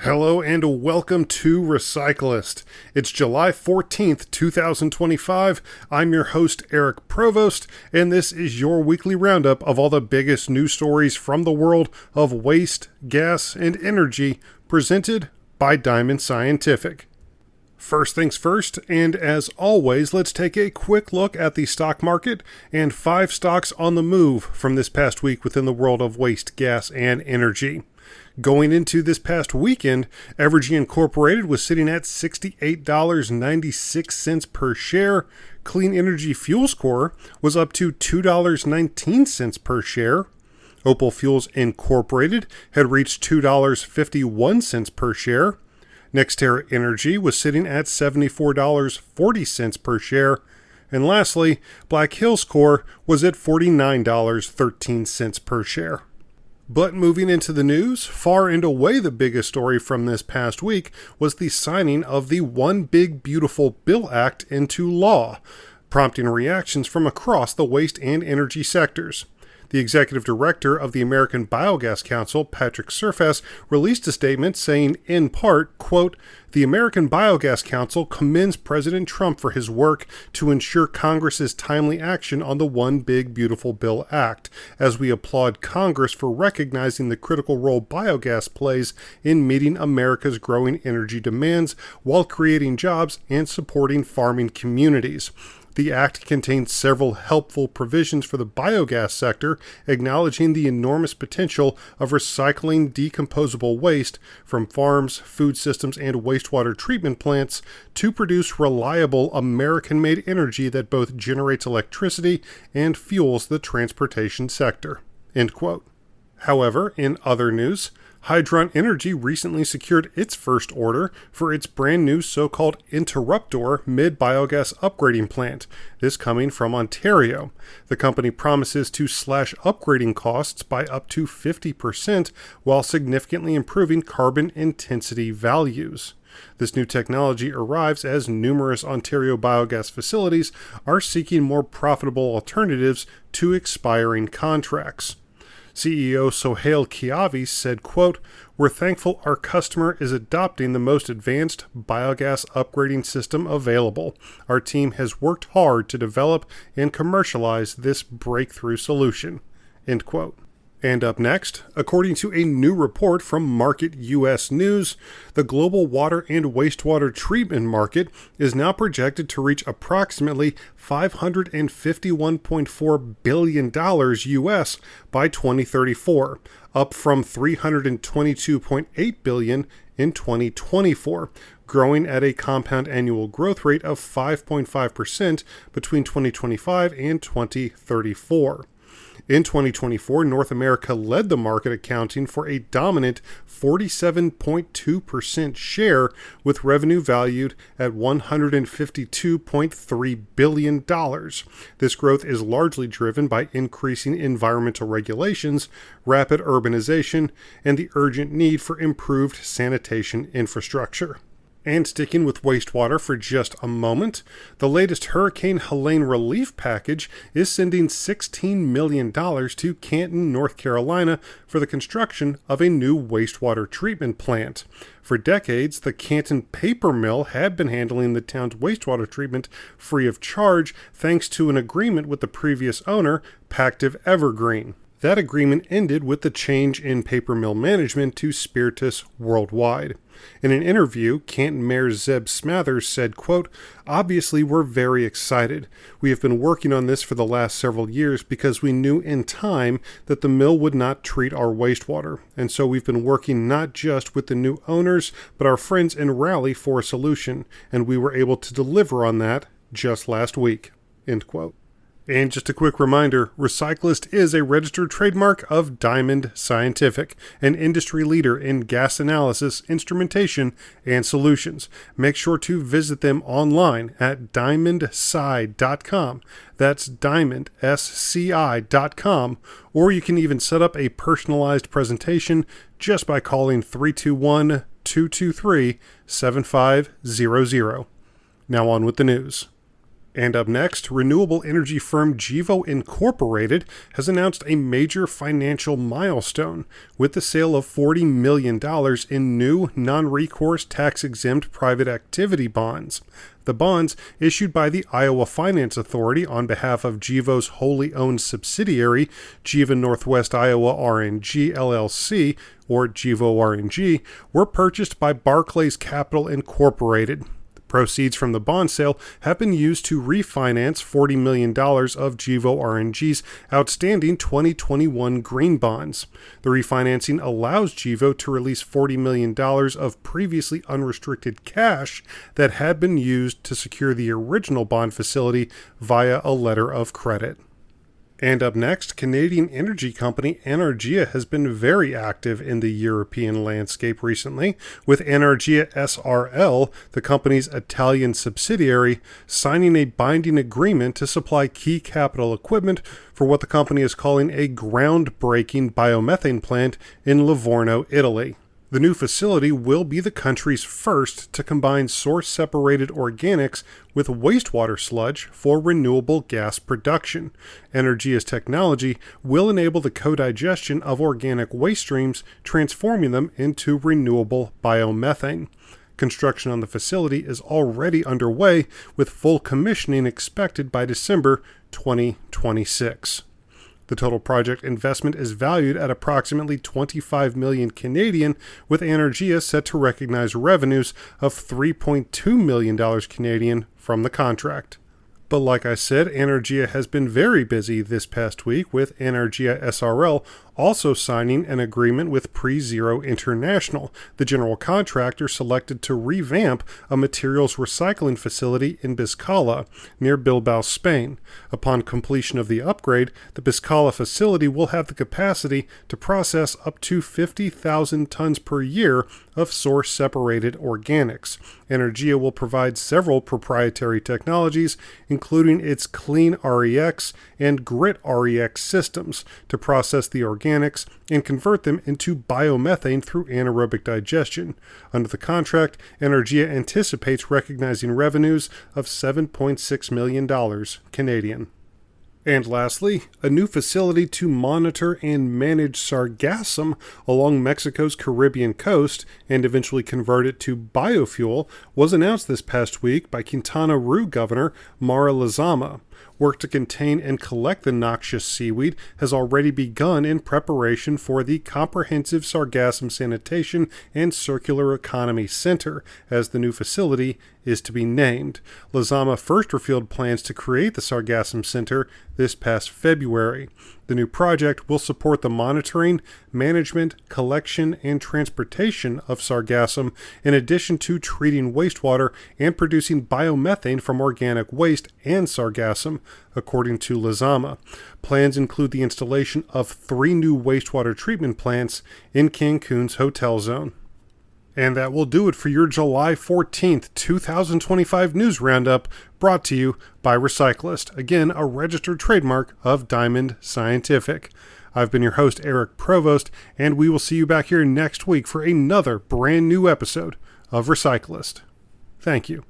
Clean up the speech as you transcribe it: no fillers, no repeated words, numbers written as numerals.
Hello and welcome to Recyclist. It's July 14th, 2025. I'm your host, Eric Provost, and this is your weekly roundup of all the biggest news stories from the world of waste, gas, and energy, presented by Diamond Scientific. First things first, and as always, let's take a quick look at the stock market and 5 stocks on the move from this past week within the world of waste, gas, and energy. Going into this past weekend, Evergy Incorporated was sitting at $68.96 per share. Clean Energy Fuels Corp was up to $2.19 per share. Opal Fuels Incorporated had reached $2.51 per share. NextEra Energy was sitting at $74.40 per share. And lastly, Black Hills Corp was at $49.13 per share. But moving into the news, far and away the biggest story from this past week was the signing of the One Big Beautiful Bill Act into law, prompting reactions from across the waste and energy sectors. The executive director of the American Biogas Council, Patrick Serfass, released a statement saying, in part, quote, "The American Biogas Council commends President Trump for his work to ensure Congress's timely action on the One Big Beautiful Bill Act, as we applaud Congress for recognizing the critical role biogas plays in meeting America's growing energy demands while creating jobs and supporting farming communities. The Act contains several helpful provisions for the biogas sector, acknowledging the enormous potential of recycling decomposable waste from farms, food systems, and wastewater treatment plants to produce reliable American-made energy that both generates electricity and fuels the transportation sector." End quote. However, in other news, Hydron Energy recently secured its first order for its brand new so-called Interruptor mid-biogas upgrading plant, this coming from Ontario. The company promises to slash upgrading costs by up to 50% while significantly improving carbon intensity values. This new technology arrives as numerous Ontario biogas facilities are seeking more profitable alternatives to expiring contracts. CEO Sohail Kiavi said, quote, "We're thankful our customer is adopting the most advanced biogas upgrading system available. Our team has worked hard to develop and commercialize this breakthrough solution." End quote. And up next, according to a new report from Market US News, the global water and wastewater treatment market is now projected to reach approximately $551.4 billion US by 2034, up from $322.8 billion in 2024, growing at a compound annual growth rate of 5.5% between 2025 and 2034. In 2024, North America led the market, accounting for a dominant 47.2% share, with revenue valued at $152.3 billion. This growth is largely driven by increasing environmental regulations, rapid urbanization, and the urgent need for improved sanitation infrastructure. And sticking with wastewater for just a moment, the latest Hurricane Helene relief package is sending $16 million to Canton, North Carolina for the construction of a new wastewater treatment plant. For decades, the Canton paper mill had been handling the town's wastewater treatment free of charge thanks to an agreement with the previous owner, Pactiv Evergreen. That agreement ended with the change in paper mill management to Spiritus Worldwide. In an interview, Canton Mayor Zeb Smathers said, quote, "Obviously, we're very excited. We have been working on this for the last several years because we knew in time that the mill would not treat our wastewater. And so we've been working not just with the new owners, but our friends in Raleigh for a solution. And we were able to deliver on that just last week." End quote. And just a quick reminder, Recyclist is a registered trademark of Diamond Scientific, an industry leader in gas analysis, instrumentation, and solutions. Make sure to visit them online at diamondsci.com. That's diamondsci.com, or you can even set up a personalized presentation just by calling 321-223-7500. Now on with the news. And up next, renewable energy firm Gevo Incorporated has announced a major financial milestone with the sale of $40 million in new non-recourse tax-exempt private activity bonds. The bonds, issued by the Iowa Finance Authority on behalf of Gevo's wholly owned subsidiary, Gevo Northwest Iowa RNG LLC, or Gevo RNG, were purchased by Barclays Capital Incorporated. Proceeds from the bond sale have been used to refinance $40 million of Gevo RNG's outstanding 2021 green bonds. The refinancing allows Gevo to release $40 million of previously unrestricted cash that had been used to secure the original bond facility via a letter of credit. And up next, Canadian energy company Anaergia has been very active in the European landscape recently, with Anaergia SRL, the company's Italian subsidiary, signing a binding agreement to supply key capital equipment for what the company is calling a groundbreaking biomethane plant in Livorno, Italy. The new facility will be the country's first to combine source-separated organics with wastewater sludge for renewable gas production. Anaergia's technology will enable the co-digestion of organic waste streams, transforming them into renewable biomethane. Construction on the facility is already underway, with full commissioning expected by December 2026. The total project investment is valued at approximately 25 million Canadian, with Anaergia set to recognize revenues of $3.2 million Canadian from the contract. But like I said, Anaergia has been very busy this past week, with Anaergia SRL also signing an agreement with PreZero International, the general contractor selected to revamp a materials recycling facility in Biscala, near Bilbao, Spain. Upon completion of the upgrade, the Biscala facility will have the capacity to process up to 50,000 tons per year of source-separated organics. Anaergia will provide several proprietary technologies, including its Clean REX and Grit REX systems, to process the organics and convert them into biomethane through anaerobic digestion. Under the contract, Anaergia anticipates recognizing revenues of $7.6 million Canadian. And lastly, a new facility to monitor and manage sargassum along Mexico's Caribbean coast and eventually convert it to biofuel was announced this past week by Quintana Roo Governor Mara Lezama. Work to contain and collect the noxious seaweed has already begun in preparation for the Comprehensive Sargassum Sanitation and Circular Economy Center, as the new facility is to be named. Lezama first revealed plans to create the Sargassum Center this past February. The new project will support the monitoring, management, collection, and transportation of sargassum, in addition to treating wastewater and producing biomethane from organic waste and sargassum, according to Lezama. Plans include the installation of 3 new wastewater treatment plants in Cancun's hotel zone. And that will do it for your July 14th, 2025 News Roundup, brought to you by Recyclist, again a registered trademark of Diamond Scientific. I've been your host, Eric Provost, and we will see you back here next week for another brand new episode of Recyclist. Thank you.